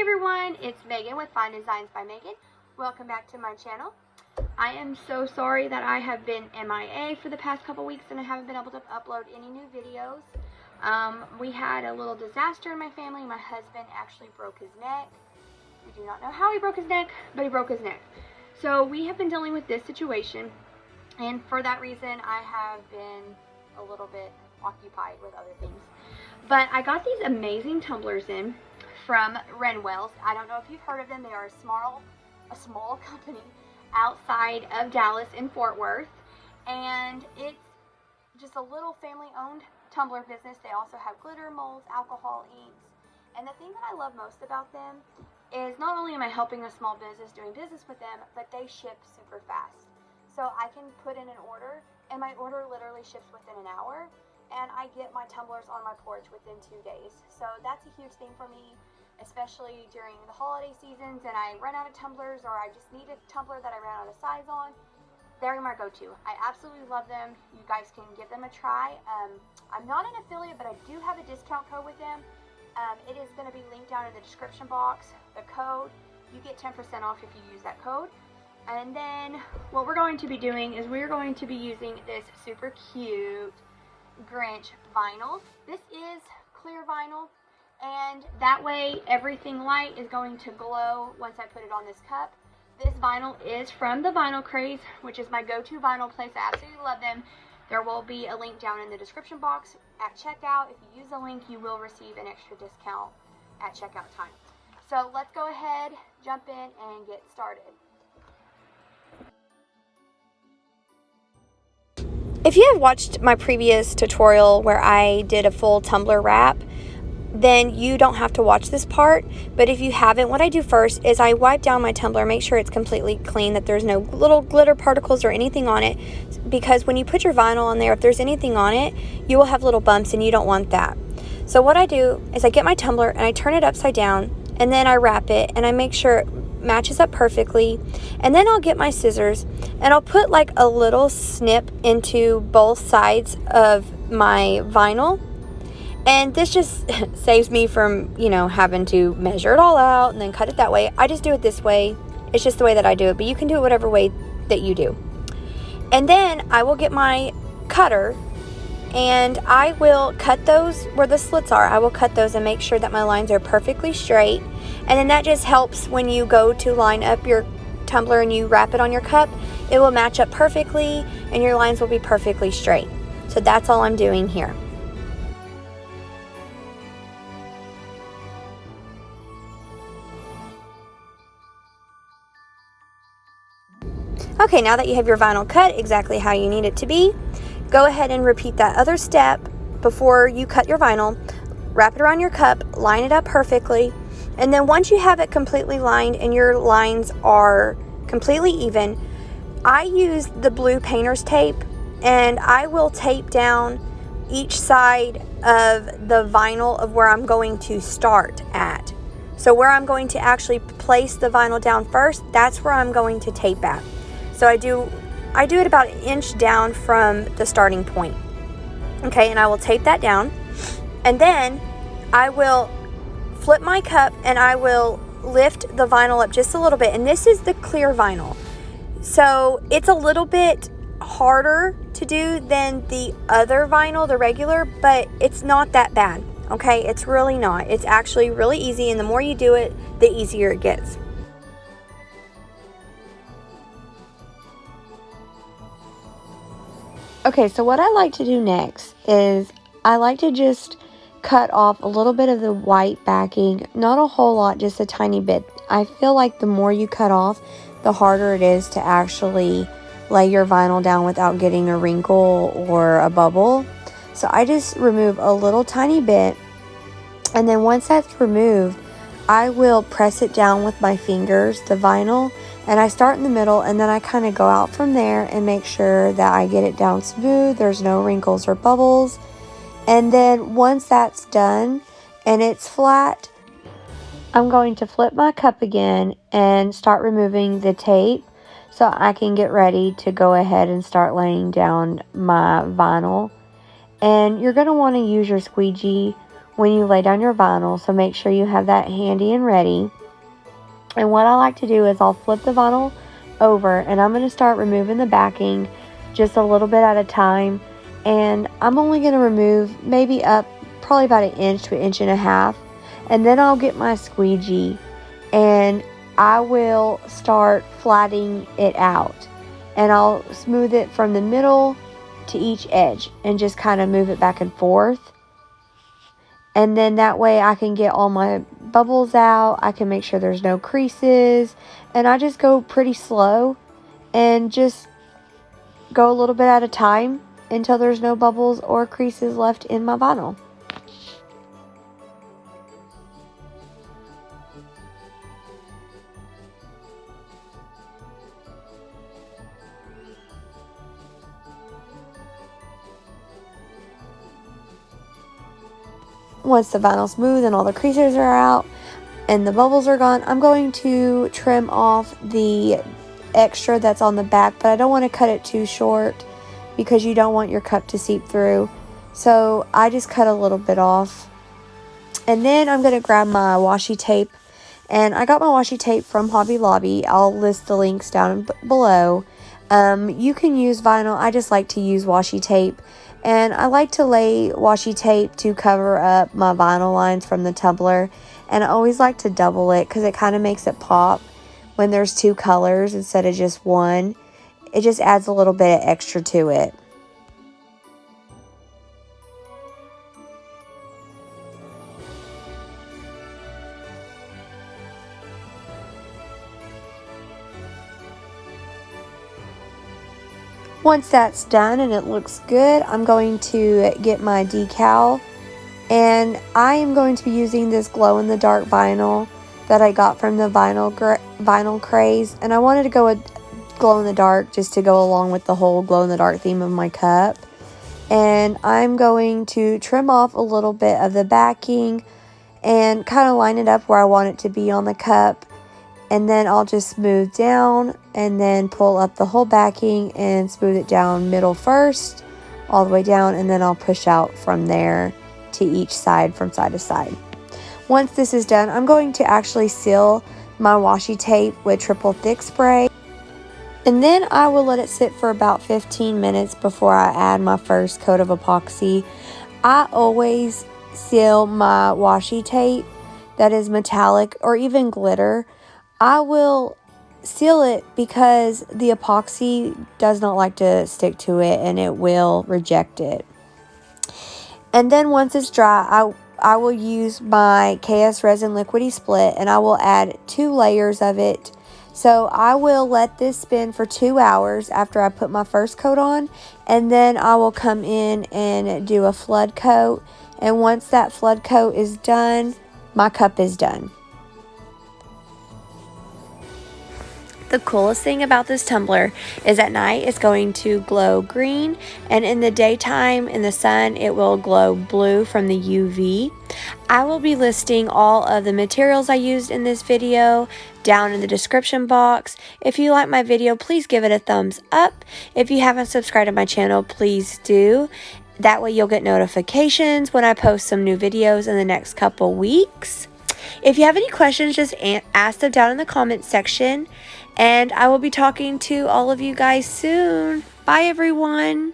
everyone, it's Megan with Fine Designs by Megan. Welcome back to my channel. I am so sorry that I have been MIA for the past couple weeks and I haven't been able to upload any new videos. We had a little disaster in my family. My husband actually broke his neck. We do not know how he broke his neck, but he broke his neck. So we have been dealing with this situation, and for that reason I have been a little bit occupied with other things. But I got these amazing tumblers in from Renwells. I don't know if you've heard of them. They are a small company outside of Dallas in Fort Worth, and it's just a little family-owned tumbler business. They also have glitter, molds, alcohol, inks, and the thing that I love most about them is not only am I helping a small business doing business with them, but they ship super fast. So I can put in an order, and my order literally ships within an hour, and I get my tumblers on my porch within 2 days. So that's a huge thing for me, especially during the holiday seasons and I run out of tumblers, or I just need a tumbler that I ran out of size on. They're my go-to. I absolutely love them. You guys can give them a try. I'm not an affiliate, but I do have a discount code with them. It is going to be linked down in the description box. The code, you get 10% off if you use that code. And then what we're going to be doing is we're going to be using this super cute Grinch vinyl. This is clear vinyl, and that way everything light is going to glow once I put it on this cup. This vinyl is from the Vinyl Craze, which is my go-to vinyl place. I absolutely love them. There will be a link down in the description box at checkout. If you use the link, you will receive an extra discount at checkout time. So let's go ahead, jump in, and get started. If you have watched my previous tutorial where I did a full tumbler wrap, then you don't have to watch this part. But if you haven't, what I do first is I wipe down my tumbler, make sure it's completely clean, that there's no little glitter particles or anything on it, because when you put your vinyl on there, if there's anything on it, you will have little bumps, and you don't want that. So what I do is I get my tumbler and I turn it upside down, and then I wrap it and I make sure it matches up perfectly, and then I'll get my scissors and I'll put like a little snip into both sides of my vinyl. And this just saves me from, having to measure it all out and then cut it that way. I just do it this way. It's just the way that I do it. But you can do it whatever way that you do. And then I will get my cutter and I will cut those where the slits are. I will cut those and make sure that my lines are perfectly straight. And then that just helps when you go to line up your tumbler and you wrap it on your cup. It will match up perfectly and your lines will be perfectly straight. So that's all I'm doing here. Okay, now that you have your vinyl cut exactly how you need it to be, go ahead and repeat that other step before you cut your vinyl. Wrap it around your cup, line it up perfectly, and then once you have it completely lined and your lines are completely even, I use the blue painter's tape, and I will tape down each side of the vinyl of where I'm going to start at. So where I'm going to actually place the vinyl down first, that's where I'm going to tape at. So I do it about 1 inch down from the starting point. Okay, and I will tape that down. And then I will flip my cup and I will lift the vinyl up just a little bit. And this is the clear vinyl. So it's a little bit harder to do than the other vinyl, the regular, but it's not that bad. Okay, it's really not. It's actually really easy, and the more you do it, the easier it gets. Okay, so what I like to do next is I like to just cut off a little bit of the white backing, not a whole lot, just a tiny bit. I feel like the more you cut off, the harder it is to actually lay your vinyl down without getting a wrinkle or a bubble. So I just remove a little tiny bit, and then once that's removed, I will press it down with my fingers, the vinyl, and I start in the middle, and then I kind of go out from there and make sure that I get it down smooth, there's no wrinkles or bubbles. And then once that's done and it's flat, I'm going to flip my cup again and start removing the tape so I can get ready to go ahead and start laying down my vinyl. And you're going to want to use your squeegee when you lay down your vinyl, so make sure you have that handy and ready. And what I like to do is I'll flip the vinyl over, and I'm going to start removing the backing just a little bit at a time. And I'm only going to remove maybe up probably about 1 inch to 1.5 inches. And then I'll get my squeegee and I will start flattening it out. And I'll smooth it from the middle to each edge and just kind of move it back and forth. And then that way I can get all my bubbles out. I can make sure there's no creases. And I just go pretty slow and just go a little bit at a time until there's no bubbles or creases left in my vinyl. Once the vinyl's smooth and all the creases are out and the bubbles are gone, I'm going to trim off the extra that's on the back, but I don't want to cut it too short because you don't want your cup to seep through. So I just cut a little bit off. And then I'm going to grab my washi tape. And I got my washi tape from Hobby Lobby. I'll list the links down below. You can use vinyl. I just like to use washi tape. And I like to lay washi tape to cover up my vinyl lines from the tumbler. And I always like to double it because it kind of makes it pop when there's 2 colors instead of just one. It just adds a little bit of extra to it. Once that's done and it looks good, I'm going to get my decal, and I am going to be using this glow-in-the-dark vinyl that I got from the Vinyl Craze, and I wanted to go with glow-in-the-dark just to go along with the whole glow-in-the-dark theme of my cup. And I'm going to trim off a little bit of the backing and kind of line it up where I want it to be on the cup. And then I'll just smooth down and then pull up the whole backing and smooth it down middle first, all the way down, and then I'll push out from there to each side from side to side. Once this is done, I'm going to actually seal my washi tape with triple thick spray. And then I will let it sit for about 15 minutes before I add my first coat of epoxy. I always seal my washi tape that is metallic or even glitter. I will seal it because the epoxy does not like to stick to it and it will reject it. And then once it's dry, I will use my KS Resin Liquidy Split and I will add 2 layers of it. So I will let this spin for 2 hours after I put my first coat on, and then I will come in and do a flood coat. And once that flood coat is done, my cup is done. The coolest thing about this tumbler is at night it's going to glow green, and in the daytime in the sun it will glow blue from the UV. I will be listing all of the materials I used in this video down in the description box. If you like my video, please give it a thumbs up. If you haven't subscribed to my channel, please do. That way you'll get notifications when I post some new videos in the next couple weeks. If you have any questions, just ask them down in the comments section. And I will be talking to all of you guys soon. Bye, everyone.